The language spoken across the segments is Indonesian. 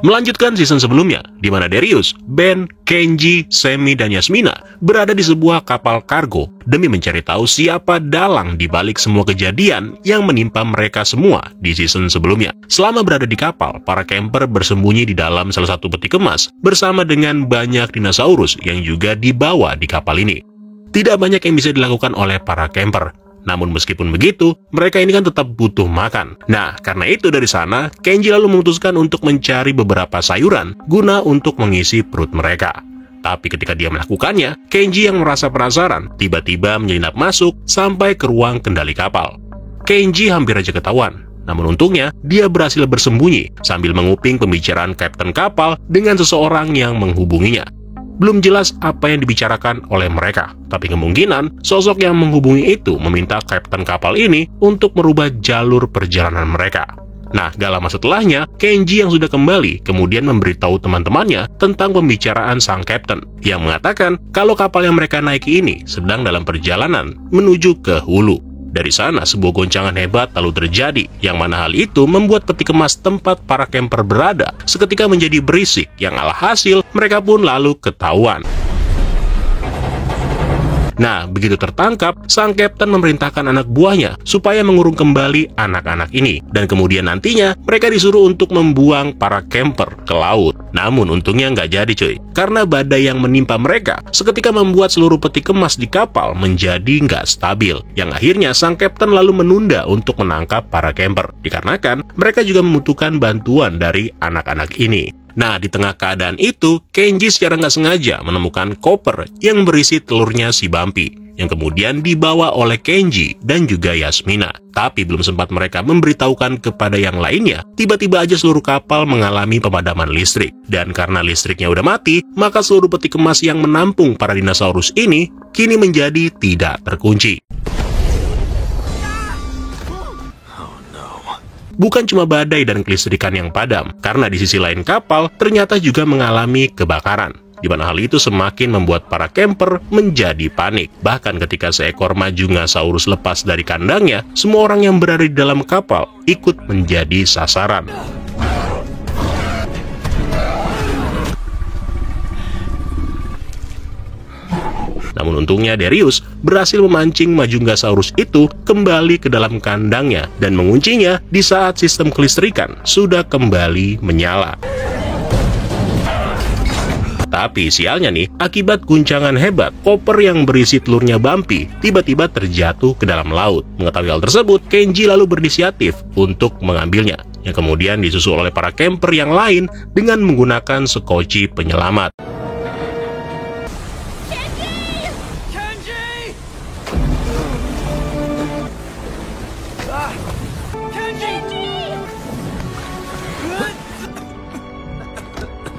Melanjutkan season sebelumnya, di mana Darius, Ben, Kenji, Semi, dan Yasmina berada di sebuah kapal kargo demi mencari tahu siapa dalang di balik semua kejadian yang menimpa mereka semua di season sebelumnya. Selama berada di kapal, para camper bersembunyi di dalam salah satu peti kemas bersama dengan banyak dinosaurus yang juga dibawa di kapal ini. Tidak banyak yang bisa dilakukan oleh para camper. Namun meskipun begitu, mereka ini kan tetap butuh makan. Nah, karena itu dari sana, Kenji lalu memutuskan untuk mencari beberapa sayuran guna untuk mengisi perut mereka. Tapi ketika dia melakukannya, Kenji yang merasa penasaran, tiba-tiba menyelinap masuk sampai ke ruang kendali kapal. Kenji hampir aja ketahuan. Namun untungnya, dia berhasil bersembunyi sambil menguping pembicaraan kapten kapal dengan seseorang yang menghubunginya. Belum jelas apa yang dibicarakan oleh mereka, tapi kemungkinan sosok yang menghubungi itu meminta kapten kapal ini untuk merubah jalur perjalanan mereka. Nah, gak lama setelahnya, Kenji yang sudah kembali kemudian memberitahu teman-temannya tentang pembicaraan sang kapten, yang mengatakan kalau kapal yang mereka naiki ini sedang dalam perjalanan menuju ke hulu. Dari sana, sebuah goncangan hebat lalu terjadi, yang mana hal itu membuat peti kemas tempat para camper berada seketika menjadi berisik, yang alhasil mereka pun lalu ketahuan. Nah, begitu tertangkap, sang kapten memerintahkan anak buahnya supaya mengurung kembali anak-anak ini, dan kemudian nantinya mereka disuruh untuk membuang para camper ke laut. Namun untungnya nggak jadi cuy, karena badai yang menimpa mereka seketika membuat seluruh peti kemas di kapal menjadi nggak stabil, yang akhirnya sang kapten lalu menunda untuk menangkap para camper, dikarenakan mereka juga membutuhkan bantuan dari anak-anak ini. Nah, di tengah keadaan itu, Kenji secara nggak sengaja menemukan koper yang berisi telurnya si Bumpy, yang kemudian dibawa oleh Kenji dan juga Yasmina. Tapi belum sempat mereka memberitahukan kepada yang lainnya, tiba-tiba aja seluruh kapal mengalami pemadaman listrik. Dan karena listriknya udah mati, maka seluruh peti kemas yang menampung para dinosaurus ini kini menjadi tidak terkunci. Bukan cuma badai dan kelistrikan yang padam, karena di sisi lain kapal ternyata juga mengalami kebakaran, di mana hal itu semakin membuat para camper menjadi panik. Bahkan ketika seekor Majungasaurus lepas dari kandangnya, semua orang yang berada di dalam kapal ikut menjadi sasaran. Namun untungnya Darius berhasil memancing Majungasaurus itu kembali ke dalam kandangnya dan menguncinya di saat sistem kelistrikan sudah kembali menyala. Tapi sialnya nih, akibat guncangan hebat, koper yang berisi telurnya Bumpy tiba-tiba terjatuh ke dalam laut. Mengetahui hal tersebut, Kenji lalu berinisiatif untuk mengambilnya, yang kemudian disusul oleh para camper yang lain dengan menggunakan sekoci penyelamat.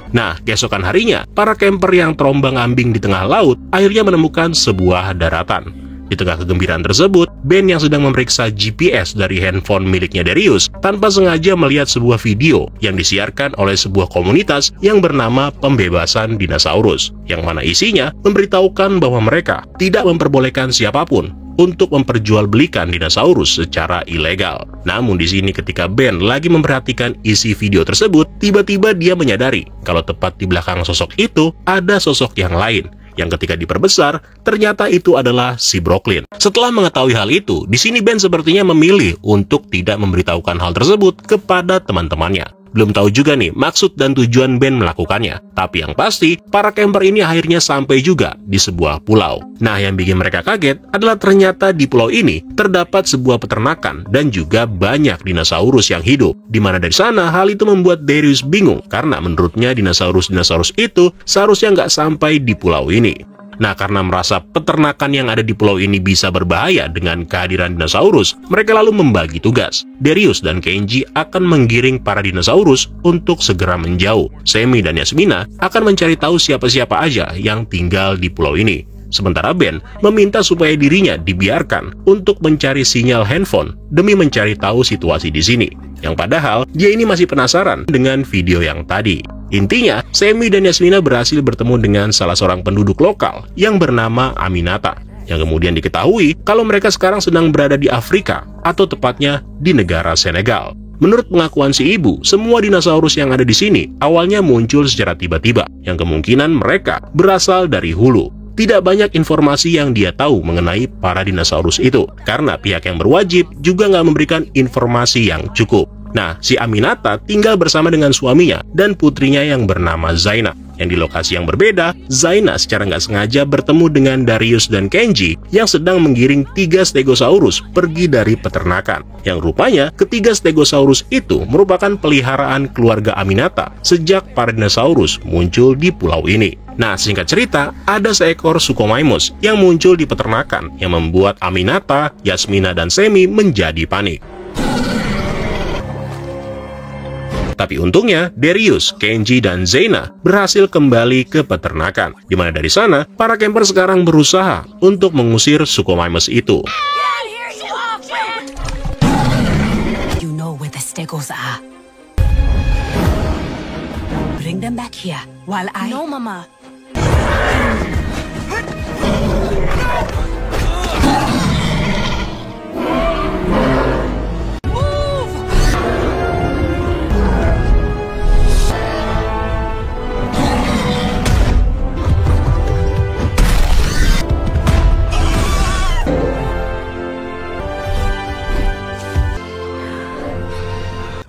Nah, keesokan harinya, para camper yang terombang-ambing di tengah laut akhirnya menemukan sebuah daratan. Di tengah kegembiraan tersebut, Ben yang sedang memeriksa GPS dari handphone miliknya Darius tanpa sengaja melihat sebuah video yang disiarkan oleh sebuah komunitas yang bernama Pembebasan Dinosaurus, yang mana isinya memberitahukan bahwa mereka tidak memperbolehkan siapapun untuk memperjualbelikan dinosaurus secara ilegal. Namun di sini ketika Ben lagi memperhatikan isi video tersebut, tiba-tiba dia menyadari kalau tepat di belakang sosok itu ada sosok yang lain, yang ketika diperbesar ternyata itu adalah si Brooklyn. Setelah mengetahui hal itu, di sini Ben sepertinya memilih untuk tidak memberitahukan hal tersebut kepada teman-temannya. Belum tahu juga nih maksud dan tujuan Ben melakukannya. Tapi yang pasti, para camper ini akhirnya sampai juga di sebuah pulau. Nah, yang bikin mereka kaget adalah ternyata di pulau ini terdapat sebuah peternakan dan juga banyak dinosaurus yang hidup. Dimana dari sana hal itu membuat Darius bingung, karena menurutnya dinosaurus-dinosaurus itu seharusnya nggak sampai di pulau ini. Nah, karena merasa peternakan yang ada di pulau ini bisa berbahaya dengan kehadiran dinosaurus, mereka lalu membagi tugas. Darius dan Kenji akan menggiring para dinosaurus untuk segera menjauh. Semi dan Yasmina akan mencari tahu siapa-siapa aja yang tinggal di pulau ini. Sementara Ben meminta supaya dirinya dibiarkan untuk mencari sinyal handphone demi mencari tahu situasi di sini. Yang padahal dia ini masih penasaran dengan video yang tadi. Intinya, Semi dan Yasmina berhasil bertemu dengan salah seorang penduduk lokal yang bernama Aminata, yang kemudian diketahui kalau mereka sekarang sedang berada di Afrika, atau tepatnya di negara Senegal. Menurut pengakuan si ibu, semua dinosaurus yang ada di sini awalnya muncul secara tiba-tiba, yang kemungkinan mereka berasal dari hulu. Tidak banyak informasi yang dia tahu mengenai para dinosaurus itu, karena pihak yang berwajib juga nggak memberikan informasi yang cukup. Nah, si Aminata tinggal bersama dengan suaminya dan putrinya yang bernama Zaina. Yang di lokasi yang berbeda, Zaina secara nggak sengaja bertemu dengan Darius dan Kenji yang sedang menggiring 3 Stegosaurus pergi dari peternakan. Yang rupanya, ketiga Stegosaurus itu merupakan peliharaan keluarga Aminata sejak para dinosaurus muncul di pulau ini. Nah, singkat cerita, ada seekor Suchomimus yang muncul di peternakan yang membuat Aminata, Yasmina, dan Semi menjadi panik. Tapi untungnya, Darius, Kenji, dan Zaina berhasil kembali ke peternakan. Di mana dari sana, para camper sekarang berusaha untuk mengusir Suchomimus itu. You know where the Stegos are. Bring them back here while I... No, Mama.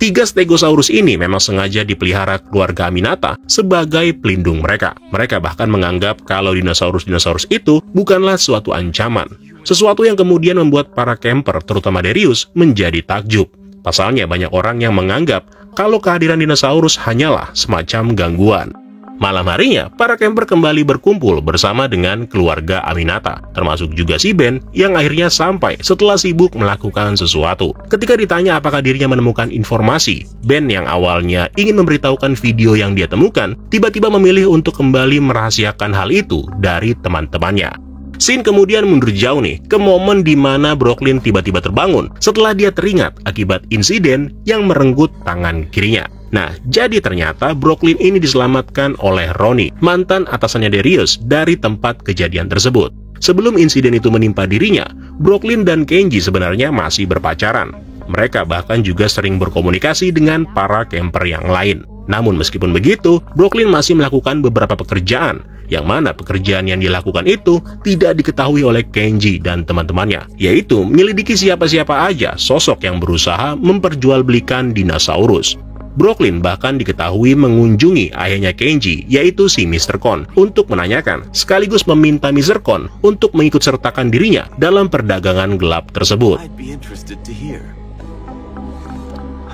Tiga Stegosaurus ini memang sengaja dipelihara keluarga Aminata sebagai pelindung mereka. Mereka bahkan menganggap kalau dinosaurus-dinosaurus itu bukanlah suatu ancaman. Sesuatu yang kemudian membuat para camper, terutama Darius, menjadi takjub. Pasalnya banyak orang yang menganggap kalau kehadiran dinosaurus hanyalah semacam gangguan. Malam harinya, para camper kembali berkumpul bersama dengan keluarga Aminata, termasuk juga si Ben yang akhirnya sampai setelah sibuk melakukan sesuatu. Ketika ditanya apakah dirinya menemukan informasi, Ben yang awalnya ingin memberitahukan video yang dia temukan, tiba-tiba memilih untuk kembali merahasiakan hal itu dari teman-temannya. Scene kemudian mundur jauh nih, ke momen di mana Brooklyn tiba-tiba terbangun setelah dia teringat akibat insiden yang merenggut tangan kirinya. Nah, jadi ternyata Brooklyn ini diselamatkan oleh Ronnie, mantan atasannya Darius, dari tempat kejadian tersebut. Sebelum insiden itu menimpa dirinya, Brooklyn dan Kenji sebenarnya masih berpacaran. Mereka bahkan juga sering berkomunikasi dengan para camper yang lain. Namun meskipun begitu, Brooklyn masih melakukan beberapa pekerjaan, yang mana pekerjaan yang dilakukan itu tidak diketahui oleh Kenji dan teman-temannya, yaitu menyelidiki siapa-siapa aja sosok yang berusaha memperjualbelikan dinosaurus. Brooklyn bahkan diketahui mengunjungi ayahnya Kenji, yaitu si Mr. Kon, untuk menanyakan, sekaligus meminta Mr. Kon untuk mengikut sertakan dirinya dalam perdagangan gelap tersebut.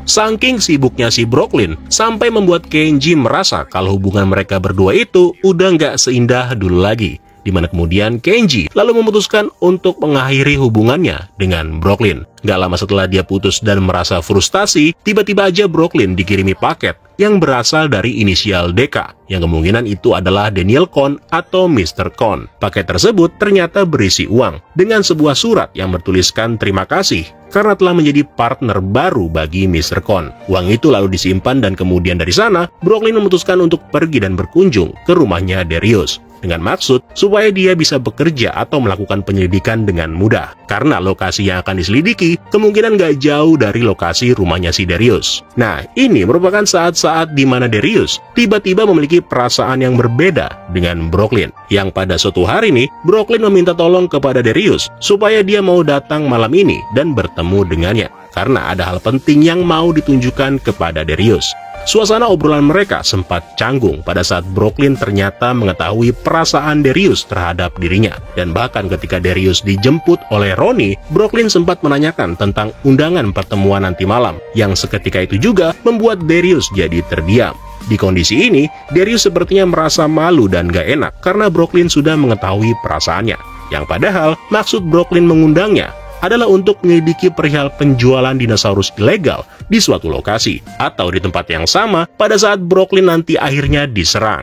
Saking sibuknya si Brooklyn, sampai membuat Kenji merasa kalau hubungan mereka berdua itu udah nggak seindah dulu lagi. Di mana kemudian Kenji lalu memutuskan untuk mengakhiri hubungannya dengan Brooklyn. Gak lama setelah dia putus dan merasa frustasi, tiba-tiba aja Brooklyn dikirimi paket yang berasal dari inisial DK, yang kemungkinan itu adalah Daniel Kon atau Mr. Kon. Paket tersebut ternyata berisi uang, dengan sebuah surat yang bertuliskan terima kasih karena telah menjadi partner baru bagi Mr. Kon. Uang itu lalu disimpan dan kemudian dari sana, Brooklyn memutuskan untuk pergi dan berkunjung ke rumahnya Darius, dengan maksud supaya dia bisa bekerja atau melakukan penyelidikan dengan mudah. Karena lokasi yang akan diselidiki kemungkinan gak jauh dari lokasi rumahnya si Darius. Nah, ini merupakan saat-saat di mana Darius tiba-tiba memiliki perasaan yang berbeda dengan Brooklyn. Yang pada suatu hari nih, Brooklyn meminta tolong kepada Darius supaya dia mau datang malam ini dan bertemu dengannya, karena ada hal penting yang mau ditunjukkan kepada Darius. Suasana obrolan mereka sempat canggung pada saat Brooklyn ternyata mengetahui perasaan Darius terhadap dirinya. Dan bahkan ketika Darius dijemput oleh Ronnie, Brooklyn sempat menanyakan tentang undangan pertemuan nanti malam, yang seketika itu juga membuat Darius jadi terdiam. Di kondisi ini, Darius sepertinya merasa malu dan gak enak karena Brooklyn sudah mengetahui perasaannya. Yang padahal, maksud Brooklyn mengundangnya adalah untuk menyelidiki perihal penjualan dinosaurus ilegal di suatu lokasi, atau di tempat yang sama pada saat Brooklyn nanti akhirnya diserang.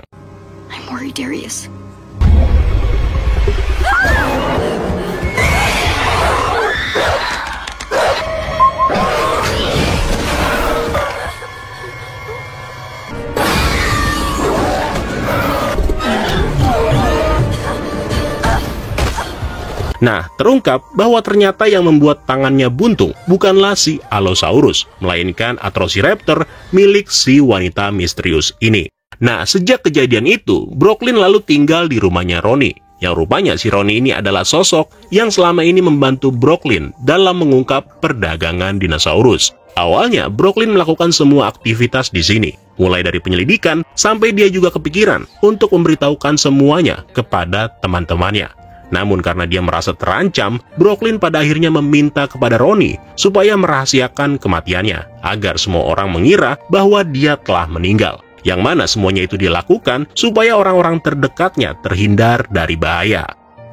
I'm worried, Darius. Nah, terungkap bahwa ternyata yang membuat tangannya buntung bukanlah si Allosaurus, melainkan Atrociraptor milik si wanita misterius ini. Nah, sejak kejadian itu, Brooklyn lalu tinggal di rumahnya Ronnie. Yang rupanya si Ronnie ini adalah sosok yang selama ini membantu Brooklyn dalam mengungkap perdagangan dinosaurus. Awalnya, Brooklyn melakukan semua aktivitas di sini, mulai dari penyelidikan sampai dia juga kepikiran untuk memberitahukan semuanya kepada teman-temannya. Namun karena dia merasa terancam, Brooklyn pada akhirnya meminta kepada Ronnie supaya merahasiakan kematiannya, agar semua orang mengira bahwa dia telah meninggal. Yang mana semuanya itu dilakukan supaya orang-orang terdekatnya terhindar dari bahaya.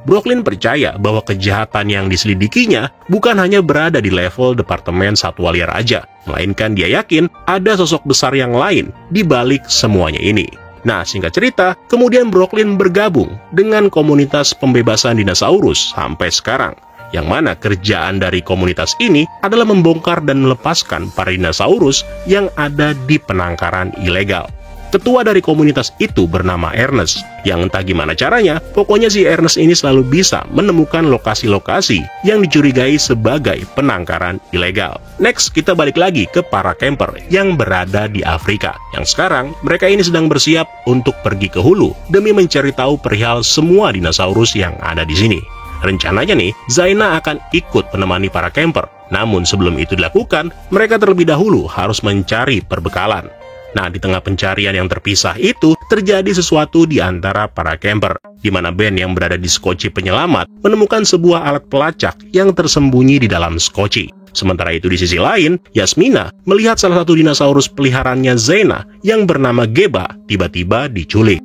Brooklyn percaya bahwa kejahatan yang diselidikinya bukan hanya berada di level Departemen Satwa Liar aja, melainkan dia yakin ada sosok besar yang lain di balik semuanya ini. Nah, singkat cerita, kemudian Brooklyn bergabung dengan komunitas pembebasan dinosaurus sampai sekarang, yang mana kerjaan dari komunitas ini adalah membongkar dan melepaskan para dinosaurus yang ada di penangkaran ilegal. Ketua dari komunitas itu bernama Ernest, yang entah gimana caranya, pokoknya si Ernest ini selalu bisa menemukan lokasi-lokasi yang dicurigai sebagai penangkaran ilegal. Next, kita balik lagi ke para camper yang berada di Afrika, yang sekarang mereka ini sedang bersiap untuk pergi ke hulu demi mencari tahu perihal semua dinosaurus yang ada di sini. Rencananya nih, Zaina akan ikut menemani para camper. Namun sebelum itu dilakukan, mereka terlebih dahulu harus mencari perbekalan. Nah, di tengah pencarian yang terpisah itu, terjadi sesuatu di antara para camper, di mana Ben yang berada di skoci penyelamat menemukan sebuah alat pelacak yang tersembunyi di dalam skoci. Sementara itu di sisi lain, Yasmina melihat salah satu dinosaurus peliharaannya Zaina yang bernama Geba tiba-tiba diculik.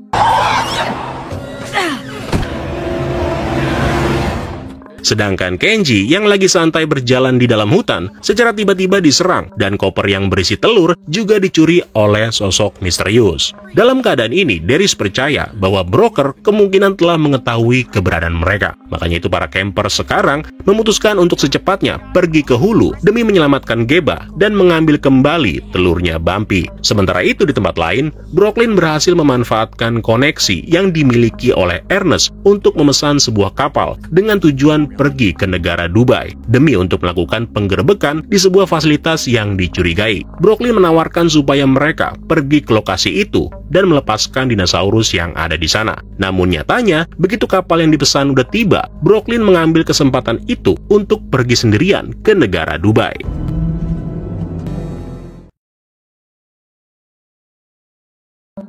Sedangkan Kenji yang lagi santai berjalan di dalam hutan secara tiba-tiba diserang dan koper yang berisi telur juga dicuri oleh sosok misterius. Dalam keadaan ini, Deris percaya bahwa broker kemungkinan telah mengetahui keberadaan mereka. Makanya itu para camper sekarang memutuskan untuk secepatnya pergi ke hulu demi menyelamatkan Geba dan mengambil kembali telurnya Bumpy. Sementara itu di tempat lain, Brooklyn berhasil memanfaatkan koneksi yang dimiliki oleh Ernest untuk memesan sebuah kapal dengan tujuan pergi ke negara Dubai demi untuk melakukan penggerebekan di sebuah fasilitas yang dicurigai. Brooklyn menawarkan supaya mereka pergi ke lokasi itu dan melepaskan dinosaurus yang ada di sana. Namun nyatanya, begitu kapal yang dipesan udah tiba, Brooklyn mengambil kesempatan itu untuk pergi sendirian ke negara Dubai.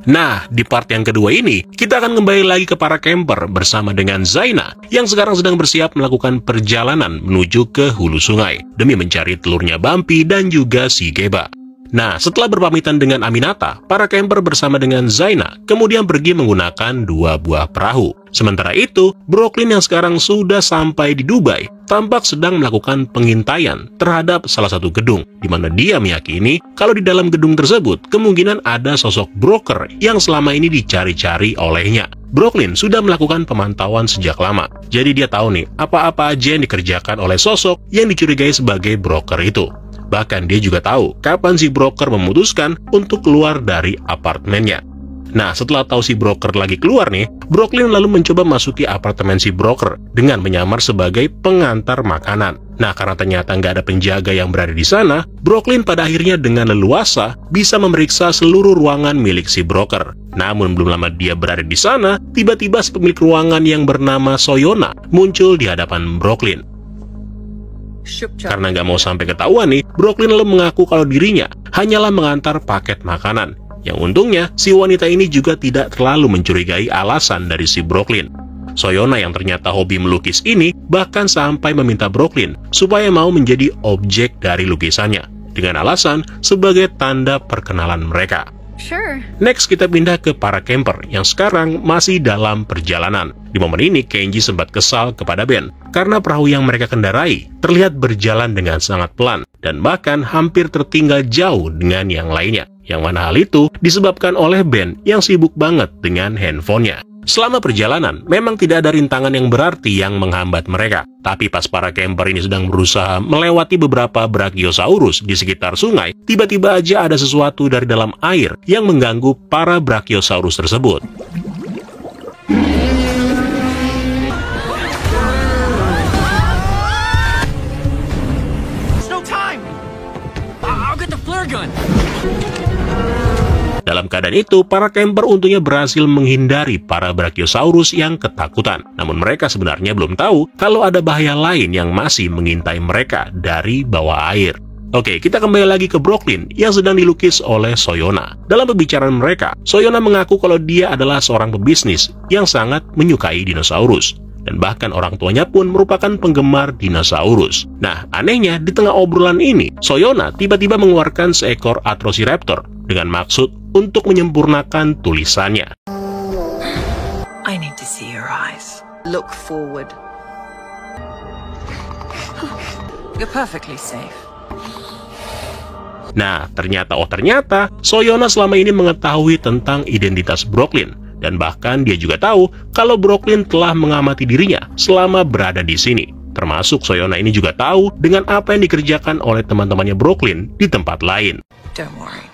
Nah, di part yang kedua ini, kita akan kembali lagi ke para camper bersama dengan Zaina yang sekarang sedang bersiap melakukan perjalanan menuju ke hulu sungai demi mencari telurnya Bumpy dan juga si Geba. Nah, setelah berpamitan dengan Aminata, para camper bersama dengan Zaina kemudian pergi menggunakan 2 buah perahu. Sementara itu, Brooklyn yang sekarang sudah sampai di Dubai tampak sedang melakukan pengintaian terhadap salah satu gedung, di mana dia meyakini kalau di dalam gedung tersebut kemungkinan ada sosok broker yang selama ini dicari-cari olehnya. Brooklyn sudah melakukan pemantauan sejak lama, jadi dia tahu nih apa-apa aja yang dikerjakan oleh sosok yang dicurigai sebagai broker itu. Bahkan dia juga tahu kapan si broker memutuskan untuk keluar dari apartemennya. Nah, setelah tahu si broker lagi keluar nih, Brooklyn lalu mencoba masuki apartemen si broker dengan menyamar sebagai pengantar makanan. Nah, karena ternyata nggak ada penjaga yang berada di sana, Brooklyn pada akhirnya dengan leluasa bisa memeriksa seluruh ruangan milik si broker. Namun belum lama dia berada di sana, tiba-tiba si pemilik ruangan yang bernama Soyona muncul di hadapan Brooklyn. Karena nggak mau sampai ketahuan nih, Brooklyn lalu mengaku kalau dirinya hanyalah mengantar paket makanan. Yang untungnya, si wanita ini juga tidak terlalu mencurigai alasan dari si Brooklyn. Soyona yang ternyata hobi melukis ini bahkan sampai meminta Brooklyn supaya mau menjadi objek dari lukisannya, dengan alasan sebagai tanda perkenalan mereka. Sure. Next, kita pindah ke para camper yang sekarang masih dalam perjalanan. Di momen ini, Kenji sempat kesal kepada Ben karena perahu yang mereka kendarai terlihat berjalan dengan sangat pelan dan bahkan hampir tertinggal jauh dengan yang lainnya. Yang mana hal itu disebabkan oleh Ben yang sibuk banget dengan handphonenya. Selama perjalanan, memang tidak ada rintangan yang berarti yang menghambat mereka. Tapi pas para camper ini sedang berusaha melewati beberapa Brachiosaurus di sekitar sungai, tiba-tiba aja ada sesuatu dari dalam air yang mengganggu para Brachiosaurus tersebut. Dalam keadaan itu, para camper untungnya berhasil menghindari para Brachiosaurus yang ketakutan. Namun mereka sebenarnya belum tahu kalau ada bahaya lain yang masih mengintai mereka dari bawah air. Oke, kita kembali lagi ke Brooklyn yang sedang dilukis oleh Soyona. Dalam pembicaraan mereka, Soyona mengaku kalau dia adalah seorang pebisnis yang sangat menyukai dinosaurus. Dan bahkan orang tuanya pun merupakan penggemar dinosaurus. Nah, anehnya di tengah obrolan ini, Soyona tiba-tiba mengeluarkan seekor Atrociraptor dengan maksud untuk menyempurnakan tulisannya. I need to see your eyes. Look forward. You're perfectly safe. Nah, ternyata Soyona selama ini mengetahui tentang identitas Brooklyn. Dan bahkan dia juga tahu kalau Brooklyn telah mengamati dirinya selama berada di sini. Termasuk Soyona ini juga tahu dengan apa yang dikerjakan oleh teman-temannya Brooklyn di tempat lain. Don't worry.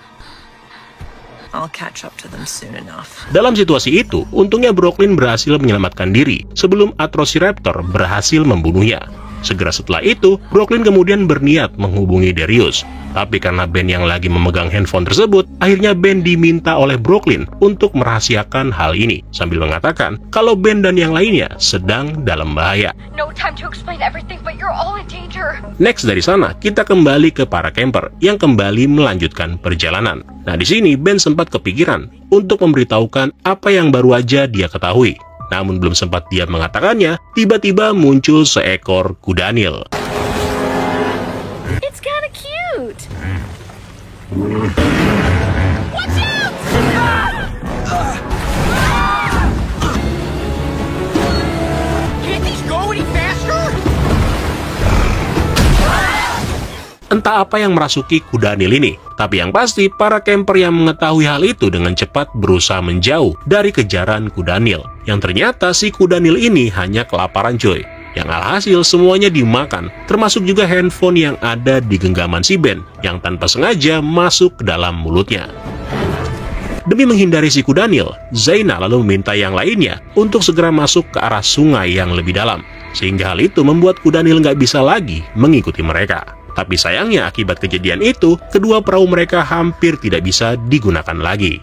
I'll catch up to them soon enough. Dalam situasi itu, untungnya Brooklyn berhasil menyelamatkan diri sebelum Atrociraptor berhasil membunuhnya. Segera setelah itu, Brooklyn kemudian berniat menghubungi Darius. Tapi karena Ben yang lagi memegang handphone tersebut, akhirnya Ben diminta oleh Brooklyn untuk merahasiakan hal ini, sambil mengatakan kalau Ben dan yang lainnya sedang dalam bahaya. No time to explain everything, but you're all in danger. Next dari sana, kita kembali ke para camper yang kembali melanjutkan perjalanan. Nah, di sini Ben sempat kepikiran untuk memberitahukan apa yang baru aja dia ketahui. Namun belum sempat dia mengatakannya, tiba-tiba muncul seekor kuda Nil. It's kinda cute. Can't these go any faster? Entah apa yang merasuki kuda Nil ini, tapi yang pasti para camper yang mengetahui hal itu dengan cepat berusaha menjauh dari kejaran kuda Nil. Yang ternyata si kuda Nil ini hanya kelaparan coy. Yang alhasil semuanya dimakan, termasuk juga handphone yang ada di genggaman si Ben, yang tanpa sengaja masuk ke dalam mulutnya. Demi menghindari si kuda Nil, Zaina lalu meminta yang lainnya untuk segera masuk ke arah sungai yang lebih dalam. Sehingga hal itu membuat kuda Nil nggak bisa lagi mengikuti mereka. Tapi sayangnya akibat kejadian itu, kedua perahu mereka hampir tidak bisa digunakan lagi.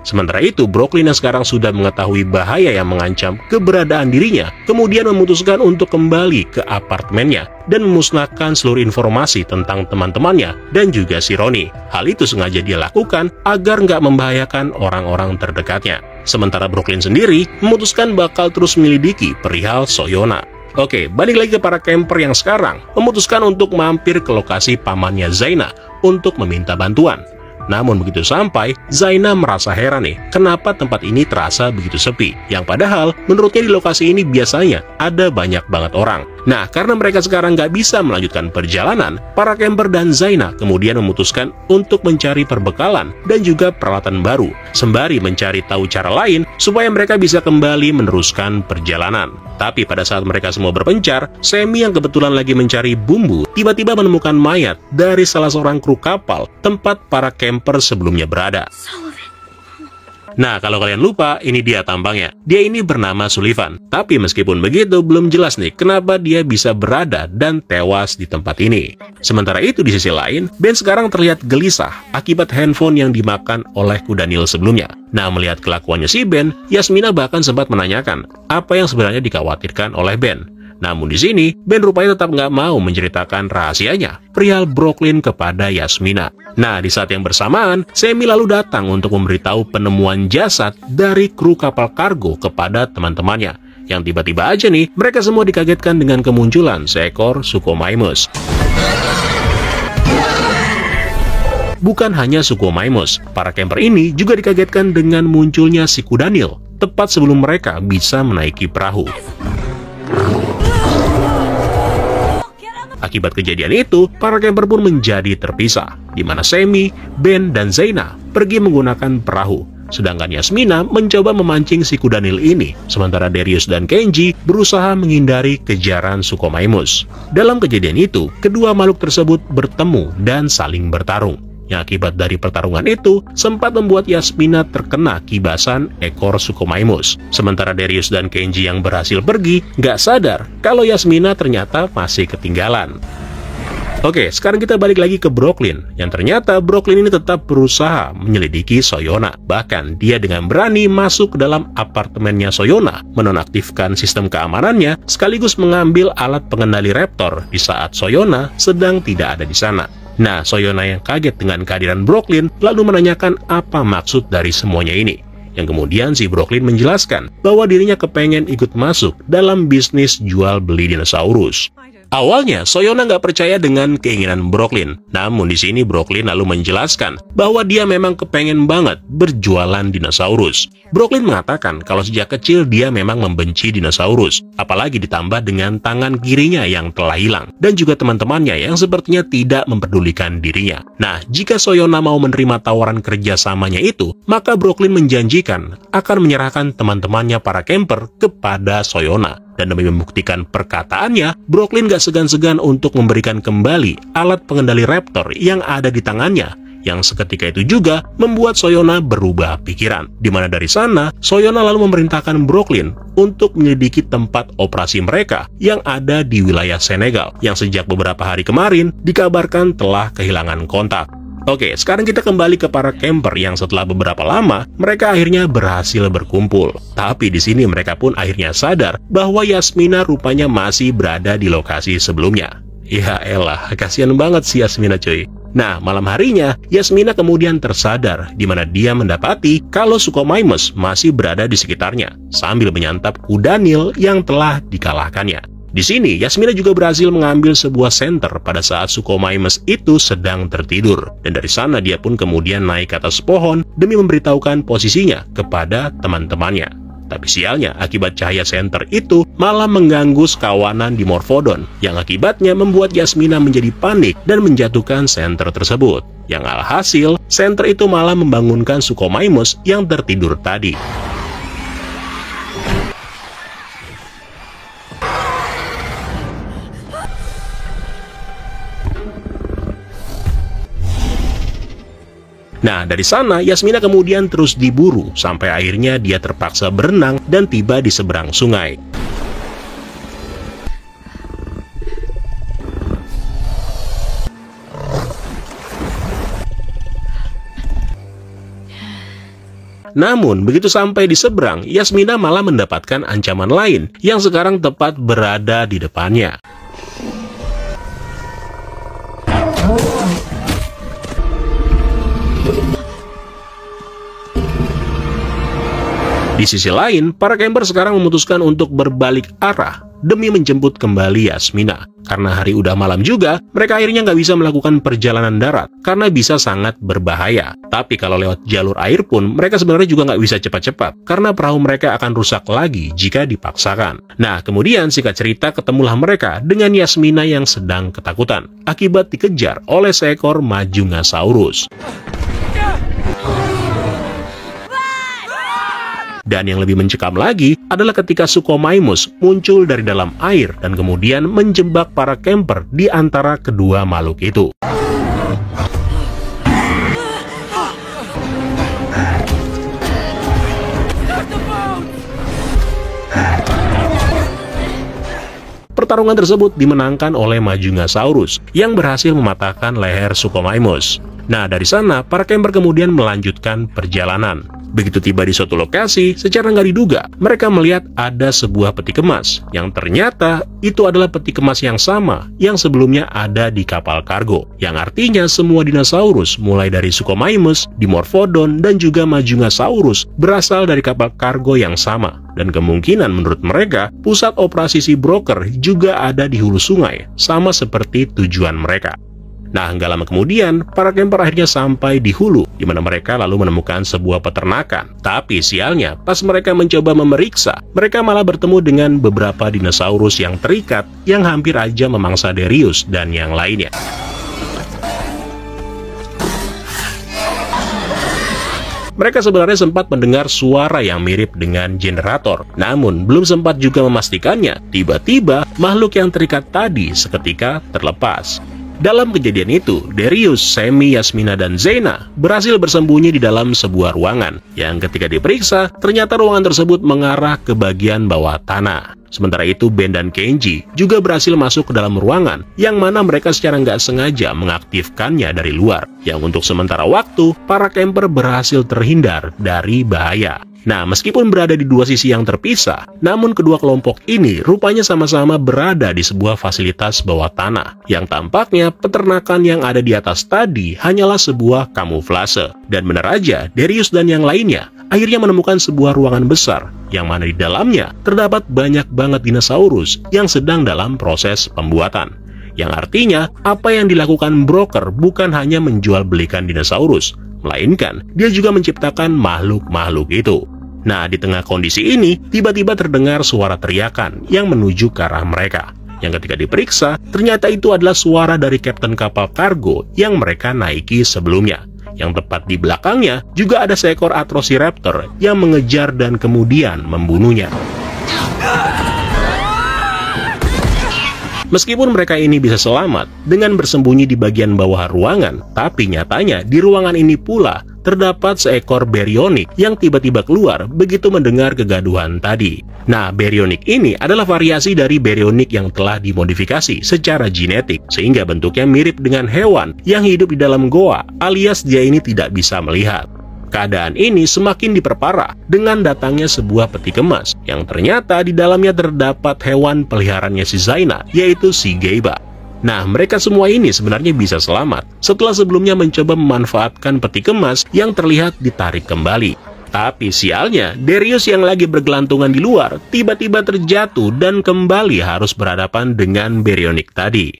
Sementara itu, Brooklyn yang sekarang sudah mengetahui bahaya yang mengancam keberadaan dirinya, kemudian memutuskan untuk kembali ke apartemennya dan memusnahkan seluruh informasi tentang teman-temannya dan juga si Ronnie. Hal itu sengaja dia lakukan agar nggak membahayakan orang-orang terdekatnya. Sementara Brooklyn sendiri memutuskan bakal terus menyelidiki perihal Soyona. Oke, balik lagi ke para camper yang sekarang memutuskan untuk mampir ke lokasi pamannya Zaina untuk meminta bantuan. Namun begitu sampai, Zaina merasa heran nih, kenapa tempat ini terasa begitu sepi. Yang padahal, menurutnya di lokasi ini biasanya ada banyak banget orang. Nah, karena mereka sekarang nggak bisa melanjutkan perjalanan, para camper dan Zaina kemudian memutuskan untuk mencari perbekalan dan juga peralatan baru, sembari mencari tahu cara lain supaya mereka bisa kembali meneruskan perjalanan. Tapi pada saat mereka semua berpencar, Sammy yang kebetulan lagi mencari bumbu, tiba-tiba menemukan mayat dari salah seorang kru kapal tempat para camper sebelumnya berada. Nah, kalau kalian lupa, ini dia tampangnya. Dia ini bernama Sullivan. Tapi meskipun begitu, belum jelas nih kenapa dia bisa berada dan tewas di tempat ini. Sementara itu di sisi lain, Ben sekarang terlihat gelisah akibat handphone yang dimakan oleh kuda Nil sebelumnya. Nah, melihat kelakuannya si Ben, Yasmina bahkan sempat menanyakan apa yang sebenarnya dikhawatirkan oleh Ben. Namun di sini, Ben rupanya tetap nggak mau menceritakan rahasianya perihal Brooklyn kepada Yasmina. Nah, di saat yang bersamaan, Sammy lalu datang untuk memberitahu penemuan jasad dari kru kapal kargo kepada teman-temannya. Yang tiba-tiba aja nih, mereka semua dikagetkan dengan kemunculan seekor Suchomimus. Bukan hanya Suchomimus, para camper ini juga dikagetkan dengan munculnya si kuda Nil, tepat sebelum mereka bisa menaiki perahu. Akibat kejadian itu, para camper pun menjadi terpisah, di mana Sammy, Ben, dan Zaina pergi menggunakan perahu. Sedangkan Yasmina mencoba memancing si kuda Nil ini, sementara Darius dan Kenji berusaha menghindari kejaran Suchomimus. Dalam kejadian itu, kedua makhluk tersebut bertemu dan saling bertarung. Yang akibat dari pertarungan itu, sempat membuat Yasmina terkena kibasan ekor Suchomimus. Sementara Darius dan Kenji yang berhasil pergi, nggak sadar kalau Yasmina ternyata masih ketinggalan. Oke, sekarang kita balik lagi ke Brooklyn. Yang ternyata Brooklyn ini tetap berusaha menyelidiki Soyona. Bahkan dia dengan berani masuk ke dalam apartemennya Soyona, menonaktifkan sistem keamanannya, sekaligus mengambil alat pengendali Raptor di saat Soyona sedang tidak ada di sana. Nah, Soyona yang kaget dengan kehadiran Brooklyn lalu menanyakan apa maksud dari semuanya ini. Yang kemudian si Brooklyn menjelaskan bahwa dirinya kepengen ikut masuk dalam bisnis jual beli dinosaurus. Awalnya, Soyona nggak percaya dengan keinginan Brooklyn. Namun di sini Brooklyn lalu menjelaskan bahwa dia memang kepengen banget berjualan dinosaurus. Brooklyn mengatakan kalau sejak kecil dia memang membenci dinosaurus, apalagi ditambah dengan tangan kirinya yang telah hilang, dan juga teman-temannya yang sepertinya tidak memperdulikan dirinya. Nah, jika Soyona mau menerima tawaran kerjasamanya itu, maka Brooklyn menjanjikan akan menyerahkan teman-temannya para camper kepada Soyona. Dan demi membuktikan perkataannya, Brooklyn gak segan-segan untuk memberikan kembali alat pengendali Raptor yang ada di tangannya, yang seketika itu juga membuat Soyona berubah pikiran. Dimana dari sana, Soyona lalu memerintahkan Brooklyn untuk menyelidiki tempat operasi mereka yang ada di wilayah Senegal, yang sejak beberapa hari kemarin dikabarkan telah kehilangan kontak. Oke, sekarang kita kembali ke para camper yang setelah beberapa lama, mereka akhirnya berhasil berkumpul. Tapi di sini mereka pun akhirnya sadar bahwa Yasmina rupanya masih berada di lokasi sebelumnya. Ya elah, kasihan banget si Yasmina cuy. Nah, malam harinya, Yasmina kemudian tersadar di mana dia mendapati kalau Suchomimus masih berada di sekitarnya, sambil menyantap kuda Nil yang telah dikalahkannya. Di sini, Yasmina juga berhasil mengambil sebuah senter pada saat Suchomimus itu sedang tertidur. Dan dari sana dia pun kemudian naik ke atas pohon demi memberitahukan posisinya kepada teman-temannya. Tapi sialnya, akibat cahaya senter itu malah mengganggu sekawanan di Morphodon, yang akibatnya membuat Yasmina menjadi panik dan menjatuhkan senter tersebut. Yang alhasil, senter itu malah membangunkan Suchomimus yang tertidur tadi. Nah, dari sana Yasmina kemudian terus diburu sampai akhirnya dia terpaksa berenang dan tiba di seberang sungai. Namun, begitu sampai di seberang, Yasmina malah mendapatkan ancaman lain yang sekarang tepat berada di depannya. Di sisi lain, para camper sekarang memutuskan untuk berbalik arah demi menjemput kembali Yasmina. Karena hari udah malam juga, mereka akhirnya nggak bisa melakukan perjalanan darat karena bisa sangat berbahaya. Tapi kalau lewat jalur air pun, mereka sebenarnya juga nggak bisa cepat-cepat karena perahu mereka akan rusak lagi jika dipaksakan. Nah, kemudian singkat cerita ketemulah mereka dengan Yasmina yang sedang ketakutan akibat dikejar oleh seekor Majungasaurus. Dan yang lebih mencekam lagi adalah ketika Suchomimus muncul dari dalam air dan kemudian menjebak para camper di antara kedua makhluk itu. Pertarungan tersebut dimenangkan oleh Majungasaurus yang berhasil mematahkan leher Suchomimus. Nah, dari sana para camper kemudian melanjutkan perjalanan. Begitu tiba di suatu lokasi, secara nggak diduga, mereka melihat ada sebuah peti kemas, yang ternyata itu adalah peti kemas yang sama yang sebelumnya ada di kapal kargo. Yang artinya semua dinosaurus, mulai dari Suchomimus, Dimorphodon, dan juga Majungasaurus, berasal dari kapal kargo yang sama. Dan kemungkinan menurut mereka, pusat operasi si broker juga ada di hulu sungai, sama seperti tujuan mereka. Nah, nggak lama kemudian, para camper akhirnya sampai di hulu, di mana mereka lalu menemukan sebuah peternakan. Tapi sialnya, pas mereka mencoba memeriksa, mereka malah bertemu dengan beberapa dinosaurus yang terikat, yang hampir aja memangsa Darius dan yang lainnya. Mereka sebenarnya sempat mendengar suara yang mirip dengan generator, namun belum sempat juga memastikannya. Tiba-tiba, makhluk yang terikat tadi seketika terlepas. Dalam kejadian itu, Darius, Sammy, Yasmina, dan Zena berhasil bersembunyi di dalam sebuah ruangan yang ketika diperiksa, ternyata ruangan tersebut mengarah ke bagian bawah tanah. Sementara itu, Ben dan Kenji juga berhasil masuk ke dalam ruangan yang mana mereka secara nggak sengaja mengaktifkannya dari luar. Yang untuk sementara waktu, para camper berhasil terhindar dari bahaya. Nah, meskipun berada di dua sisi yang terpisah, namun kedua kelompok ini rupanya sama-sama berada di sebuah fasilitas bawah tanah, yang tampaknya peternakan yang ada di atas tadi hanyalah sebuah kamuflase. Dan benar aja, Darius dan yang lainnya akhirnya menemukan sebuah ruangan besar, yang mana di dalamnya terdapat banyak banget dinosaurus yang sedang dalam proses pembuatan. Yang artinya, apa yang dilakukan broker bukan hanya menjual belikan dinosaurus, melainkan dia juga menciptakan makhluk-makhluk itu. Nah, di tengah kondisi ini, tiba-tiba terdengar suara teriakan yang menuju ke arah mereka. Yang ketika diperiksa, ternyata itu adalah suara dari kapten kapal kargo yang mereka naiki sebelumnya. Yang tepat di belakangnya juga ada seekor Atrociraptor yang mengejar dan kemudian membunuhnya. Meskipun mereka ini bisa selamat dengan bersembunyi di bagian bawah ruangan, tapi nyatanya di ruangan ini pula terdapat seekor Baryonyx yang tiba-tiba keluar begitu mendengar kegaduhan tadi. Nah, Baryonyx ini adalah variasi dari Baryonyx yang telah dimodifikasi secara genetik, sehingga bentuknya mirip dengan hewan yang hidup di dalam goa, alias dia ini tidak bisa melihat. Keadaan ini semakin diperparah dengan datangnya sebuah peti kemas yang ternyata di dalamnya terdapat hewan peliharaannya si Zaina, yaitu si Gaiba. Nah, mereka semua ini sebenarnya bisa selamat setelah sebelumnya mencoba memanfaatkan peti kemas yang terlihat ditarik kembali. Tapi sialnya, Darius yang lagi bergelantungan di luar tiba-tiba terjatuh dan kembali harus berhadapan dengan Baryonyx tadi.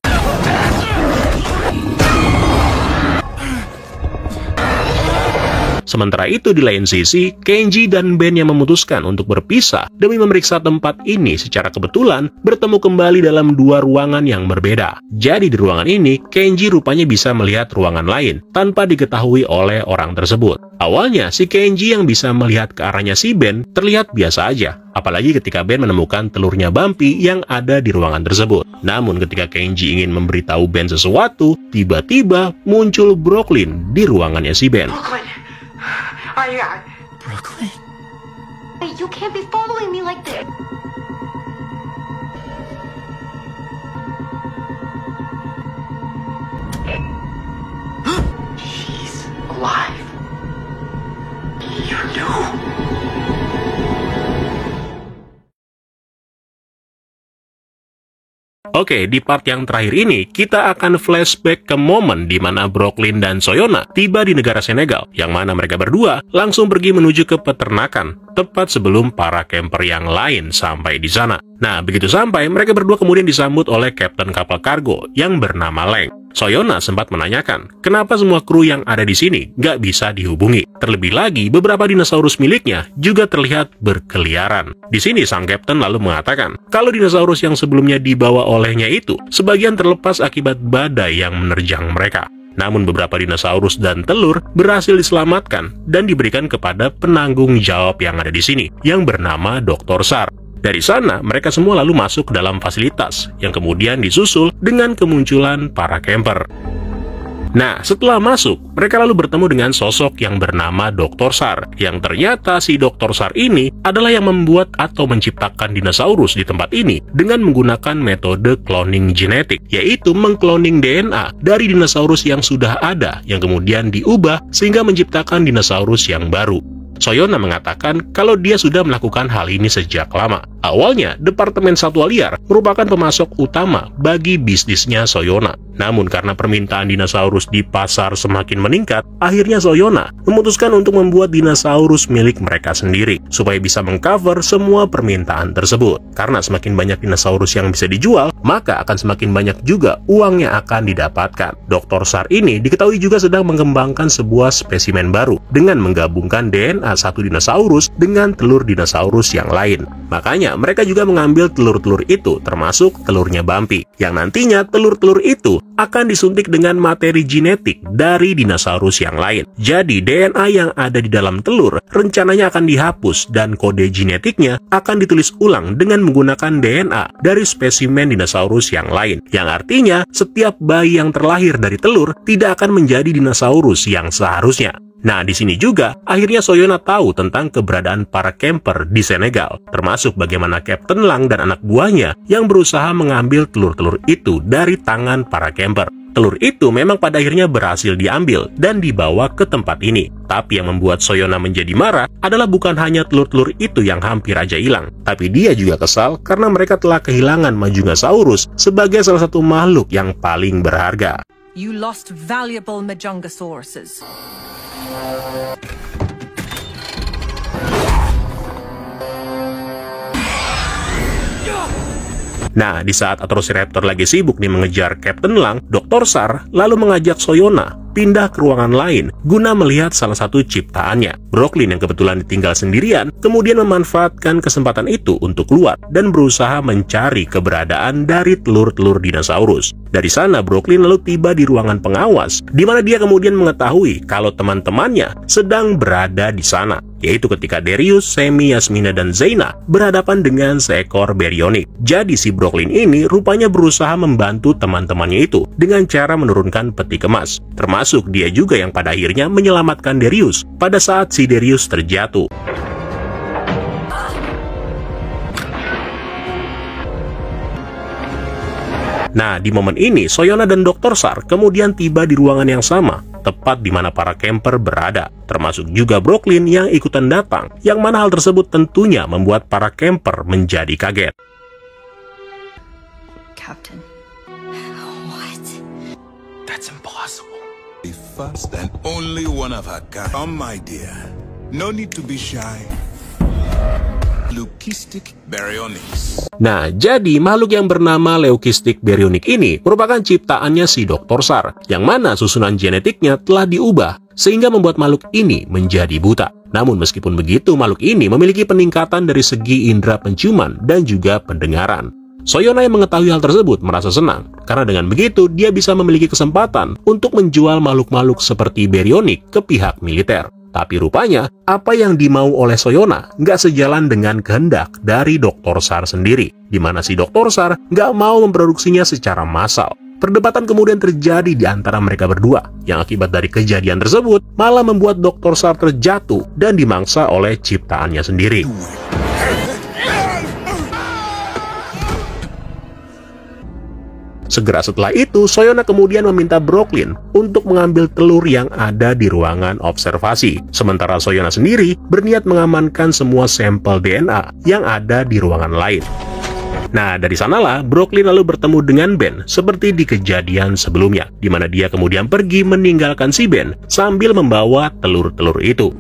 Sementara itu di lain sisi, Kenji dan Ben yang memutuskan untuk berpisah demi memeriksa tempat ini secara kebetulan bertemu kembali dalam dua ruangan yang berbeda. Jadi di ruangan ini, Kenji rupanya bisa melihat ruangan lain tanpa diketahui oleh orang tersebut. Awalnya, si Kenji yang bisa melihat ke arahnya si Ben terlihat biasa aja, apalagi ketika Ben menemukan telurnya Bumpy yang ada di ruangan tersebut. Namun ketika Kenji ingin memberitahu Ben sesuatu, tiba-tiba muncul Brooklyn di ruangannya si Ben. Brooklyn? Wait, you can't be following me like this. She's alive. You knew? Oke, di part yang terakhir ini, kita akan flashback ke momen di mana Brooklyn dan Soyona tiba di negara Senegal, yang mana mereka berdua langsung pergi menuju ke peternakan, tepat sebelum para camper yang lain sampai di sana. Nah, begitu sampai, mereka berdua kemudian disambut oleh kapten kapal kargo yang bernama Leng. Soyona sempat menanyakan, kenapa semua kru yang ada di sini nggak bisa dihubungi. Terlebih lagi, beberapa dinosaurus miliknya juga terlihat berkeliaran. Di sini, sang kapten lalu mengatakan, kalau dinosaurus yang sebelumnya dibawa olehnya itu, sebagian terlepas akibat badai yang menerjang mereka. Namun beberapa dinosaurus dan telur berhasil diselamatkan dan diberikan kepada penanggung jawab yang ada di sini, yang bernama Dr. Sar. Dari sana, mereka semua lalu masuk ke dalam fasilitas, yang kemudian disusul dengan kemunculan para camper. Nah, setelah masuk, mereka lalu bertemu dengan sosok yang bernama Dr. Sar, yang ternyata si Dr. Sar ini adalah yang membuat atau menciptakan dinosaurus di tempat ini dengan menggunakan metode cloning genetik, yaitu mengkloning DNA dari dinosaurus yang sudah ada, yang kemudian diubah sehingga menciptakan dinosaurus yang baru. Soyona mengatakan kalau dia sudah melakukan hal ini sejak lama. Awalnya, Departemen Satwa Liar merupakan pemasok utama bagi bisnisnya Soyona. Namun karena permintaan dinosaurus di pasar semakin meningkat, akhirnya Soyona memutuskan untuk membuat dinosaurus milik mereka sendiri, supaya bisa mengcover semua permintaan tersebut. Karena semakin banyak dinosaurus yang bisa dijual, maka akan semakin banyak juga uang yang akan didapatkan. Dr. Sar ini diketahui juga sedang mengembangkan sebuah spesimen baru dengan menggabungkan DNA satu dinosaurus dengan telur dinosaurus yang lain. Makanya mereka juga mengambil telur-telur itu, termasuk telurnya Bumpy, yang nantinya telur-telur itu akan disuntik dengan materi genetik dari dinosaurus yang lain. Jadi DNA yang ada di dalam telur rencananya akan dihapus dan kode genetiknya akan ditulis ulang dengan menggunakan DNA dari spesimen dinosaurus yang lain. Yang artinya setiap bayi yang terlahir dari telur tidak akan menjadi dinosaurus yang seharusnya. Nah, di sini juga akhirnya Soyona tahu tentang keberadaan para camper di Senegal, termasuk bagaimana Kapten Lang dan anak buahnya yang berusaha mengambil telur-telur itu dari tangan para camper. Telur itu memang pada akhirnya berhasil diambil dan dibawa ke tempat ini. Tapi yang membuat Soyona menjadi marah adalah bukan hanya telur-telur itu yang hampir aja hilang, tapi dia juga kesal karena mereka telah kehilangan Majungasaurus sebagai salah satu makhluk yang paling berharga. You lost valuable Majungasauruses. Nah, di saat Atrociraptor lagi sibuk nih mengejar Kapten Lang, Dr. Sar lalu mengajak Soyona pindah ke ruangan lain guna melihat salah satu ciptaannya. Brooklyn yang kebetulan ditinggal sendirian kemudian memanfaatkan kesempatan itu untuk keluar dan berusaha mencari keberadaan dari telur-telur dinosaurus. Dari sana Brooklyn lalu tiba di ruangan pengawas, di mana dia kemudian mengetahui kalau teman-temannya sedang berada di sana, yaitu ketika Darius, Semi, Yasmina, dan Zeyna berhadapan dengan seekor Baryonyx. Jadi si Brooklyn ini rupanya berusaha membantu teman-temannya itu dengan cara menurunkan peti kemas. Termasuk dia juga yang pada akhirnya menyelamatkan Darius pada saat si Darius terjatuh. Nah, di momen ini, Soyona dan Dr. Sar kemudian tiba di ruangan yang sama, tepat di mana para camper berada, termasuk juga Brooklyn yang ikutan datang, yang mana hal tersebut tentunya membuat para camper menjadi kaget. Captain. What? That's impossible. The first and only one of her kind. Come, my dear. No need to be shy. Leukistic Baryonyx. Nah, jadi makhluk yang bernama Leukistic Baryonyx ini merupakan ciptaannya si Dr. Sar, yang mana susunan genetiknya telah diubah sehingga membuat makhluk ini menjadi buta. Namun meskipun begitu, makhluk ini memiliki peningkatan dari segi indera penciuman dan juga pendengaran. Soyona yang mengetahui hal tersebut merasa senang, karena dengan begitu dia bisa memiliki kesempatan untuk menjual makhluk-makhluk seperti Baryonyx ke pihak militer. Tapi rupanya, apa yang dimau oleh Soyona nggak sejalan dengan kehendak dari Dr. Sar sendiri, di mana si Dr. Sar nggak mau memproduksinya secara massal. Perdebatan kemudian terjadi di antara mereka berdua, yang akibat dari kejadian tersebut malah membuat Dr. Sar terjatuh dan dimangsa oleh ciptaannya sendiri. Segera setelah itu, Soyona kemudian meminta Brooklyn untuk mengambil telur yang ada di ruangan observasi. Sementara Soyona sendiri berniat mengamankan semua sampel DNA yang ada di ruangan lain. Nah, dari sanalah Brooklyn lalu bertemu dengan Ben seperti di kejadian sebelumnya, di mana dia kemudian pergi meninggalkan si Ben sambil membawa telur-telur itu.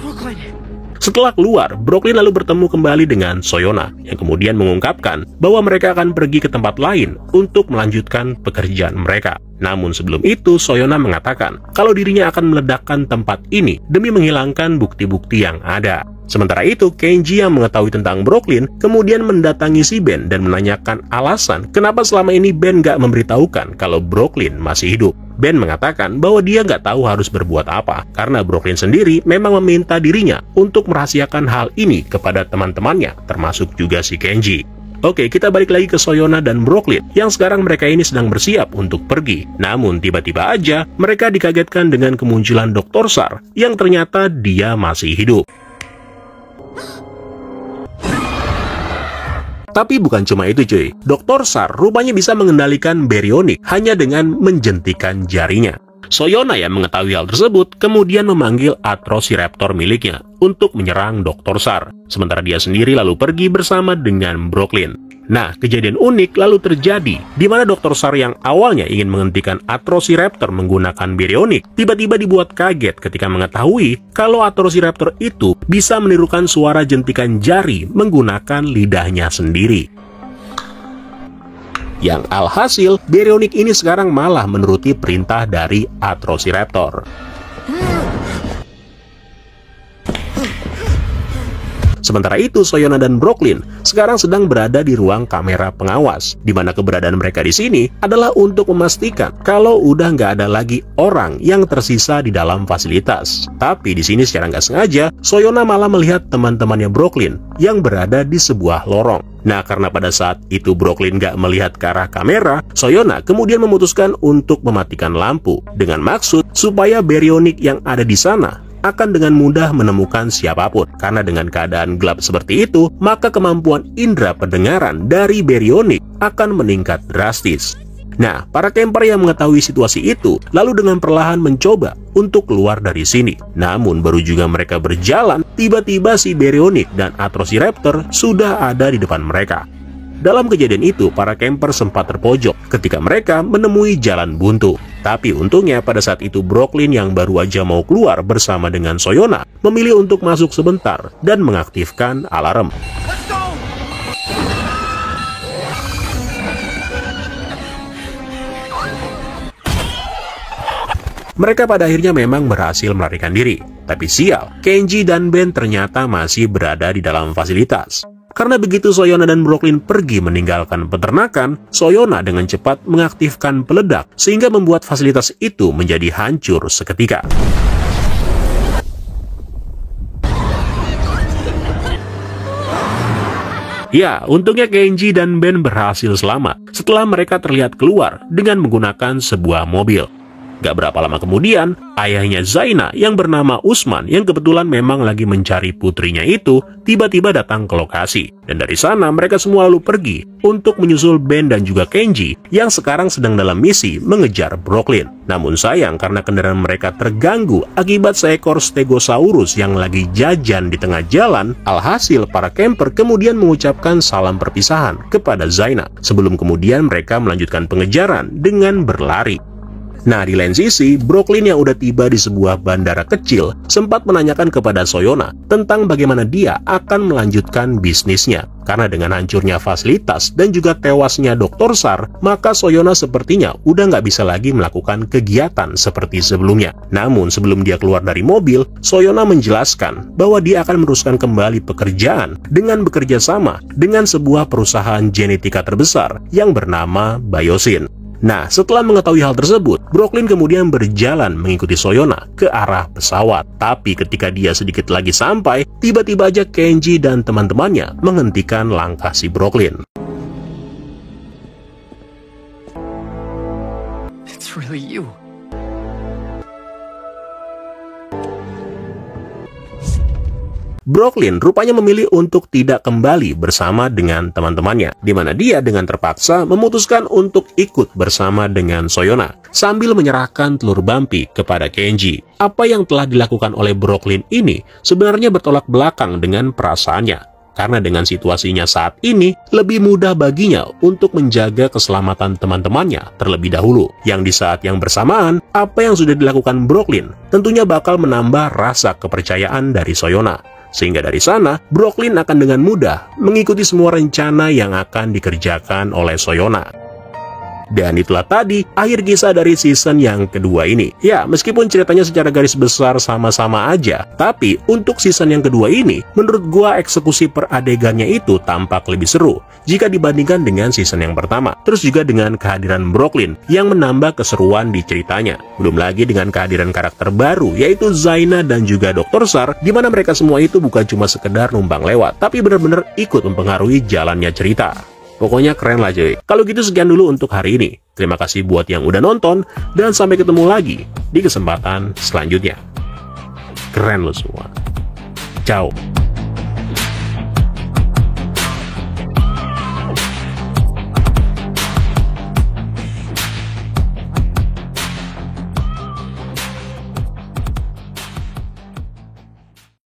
Setelah keluar, Brooklyn lalu bertemu kembali dengan Soyona, yang kemudian mengungkapkan bahwa mereka akan pergi ke tempat lain untuk melanjutkan pekerjaan mereka. Namun sebelum itu, Soyona mengatakan kalau dirinya akan meledakkan tempat ini demi menghilangkan bukti-bukti yang ada. Sementara itu, Kenji yang mengetahui tentang Brooklyn kemudian mendatangi si Ben dan menanyakan alasan kenapa selama ini Ben gak memberitahukan kalau Brooklyn masih hidup. Ben mengatakan bahwa dia nggak tahu harus berbuat apa, karena Brooklyn sendiri memang meminta dirinya untuk merahasiakan hal ini kepada teman-temannya, termasuk juga si Kenji. Oke, kita balik lagi ke Soyona dan Brooklyn, yang sekarang mereka ini sedang bersiap untuk pergi. Namun tiba-tiba aja, mereka dikagetkan dengan kemunculan Dr. Sar, yang ternyata dia masih hidup. Tapi bukan cuma itu cuy, Dr. Sar rupanya bisa mengendalikan Baryonyx hanya dengan menjentikan jarinya. Soyona yang mengetahui hal tersebut kemudian memanggil Atrociraptor miliknya untuk menyerang Dr. Sar, sementara dia sendiri lalu pergi bersama dengan Brooklyn. Nah, kejadian unik lalu terjadi, di mana Dr. Sar yang awalnya ingin menghentikan Atrociraptor menggunakan Baryonyx, tiba-tiba dibuat kaget ketika mengetahui kalau Atrociraptor itu bisa menirukan suara jentikan jari menggunakan lidahnya sendiri. Yang alhasil, Baryonyx ini sekarang malah menuruti perintah dari Atrociraptor. Sementara itu, Soyona dan Brooklyn sekarang sedang berada di ruang kamera pengawas, di mana keberadaan mereka di sini adalah untuk memastikan kalau udah nggak ada lagi orang yang tersisa di dalam fasilitas. Tapi di sini secara nggak sengaja, Soyona malah melihat teman-temannya Brooklyn yang berada di sebuah lorong. Nah, karena pada saat itu Brooklyn nggak melihat ke arah kamera, Soyona kemudian memutuskan untuk mematikan lampu dengan maksud supaya Baryonyx yang ada di sana akan dengan mudah menemukan siapapun. Karena dengan keadaan gelap seperti itu, maka kemampuan indera pendengaran dari Baryonyx akan meningkat drastis. Nah, para camper yang mengetahui situasi itu lalu dengan perlahan mencoba untuk keluar dari sini. Namun baru juga mereka berjalan, tiba-tiba si Baryonyx dan Atrociraptor sudah ada di depan mereka. Dalam kejadian itu, para camper sempat terpojok ketika mereka menemui jalan buntu. Tapi untungnya pada saat itu Brooklyn yang baru aja mau keluar bersama dengan Soyona memilih untuk masuk sebentar dan mengaktifkan alarm. Mereka pada akhirnya memang berhasil melarikan diri. Tapi sial, Kenji dan Ben ternyata masih berada di dalam fasilitas. Karena begitu Soyona dan Brooklyn pergi meninggalkan peternakan, Soyona dengan cepat mengaktifkan peledak sehingga membuat fasilitas itu menjadi hancur seketika. Ya, untungnya Kenji dan Ben berhasil selamat setelah mereka terlihat keluar dengan menggunakan sebuah mobil. Gak berapa lama kemudian, ayahnya Zaina yang bernama Usman yang kebetulan memang lagi mencari putrinya itu tiba-tiba datang ke lokasi. Dan dari sana mereka semua lalu pergi untuk menyusul Ben dan juga Kenji yang sekarang sedang dalam misi mengejar Brooklyn. Namun sayang karena kendaraan mereka terganggu akibat seekor Stegosaurus yang lagi jajan di tengah jalan. Alhasil para camper kemudian mengucapkan salam perpisahan kepada Zaina sebelum kemudian mereka melanjutkan pengejaran dengan berlari. Nah, di lain sisi, Brooklyn yang udah tiba di sebuah bandara kecil sempat menanyakan kepada Soyona tentang bagaimana dia akan melanjutkan bisnisnya. Karena dengan hancurnya fasilitas dan juga tewasnya Dr. Sar, maka Soyona sepertinya udah nggak bisa lagi melakukan kegiatan seperti sebelumnya. Namun sebelum dia keluar dari mobil, Soyona menjelaskan bahwa dia akan meneruskan kembali pekerjaan dengan bekerja sama dengan sebuah perusahaan genetika terbesar yang bernama Biosyn. Nah, setelah mengetahui hal tersebut, Brooklyn kemudian berjalan mengikuti Soyona ke arah pesawat. Tapi ketika dia sedikit lagi sampai, tiba-tiba aja Kenji dan teman-temannya menghentikan langkah si Brooklyn. It's really you. Brooklyn rupanya memilih untuk tidak kembali bersama dengan teman-temannya, di mana dia dengan terpaksa memutuskan untuk ikut bersama dengan Soyona, sambil menyerahkan telur bampi kepada Kenji. Apa yang telah dilakukan oleh Brooklyn ini sebenarnya bertolak belakang dengan perasaannya. Karena dengan situasinya saat ini, lebih mudah baginya untuk menjaga keselamatan teman-temannya terlebih dahulu. Yang di saat yang bersamaan, apa yang sudah dilakukan Brooklyn tentunya bakal menambah rasa kepercayaan dari Soyona. Sehingga dari sana, Brooklyn akan dengan mudah mengikuti semua rencana yang akan dikerjakan oleh Soyona. Dan itulah tadi akhir kisah dari season yang kedua ini. Ya, meskipun ceritanya secara garis besar sama-sama aja, tapi untuk season yang kedua ini, menurut gua eksekusi per adegannya itu tampak lebih seru jika dibandingkan dengan season yang pertama. Terus juga dengan kehadiran Brooklyn yang menambah keseruan di ceritanya. Belum lagi dengan kehadiran karakter baru, yaitu Zaina dan juga Dr. Sar, di mana mereka semua itu bukan cuma sekedar numpang lewat, tapi benar-benar ikut mempengaruhi jalannya cerita. Pokoknya keren lah cuy. Kalau gitu sekian dulu untuk hari ini. Terima kasih buat yang udah nonton, dan sampai ketemu lagi di kesempatan selanjutnya. Keren lo semua. Ciao.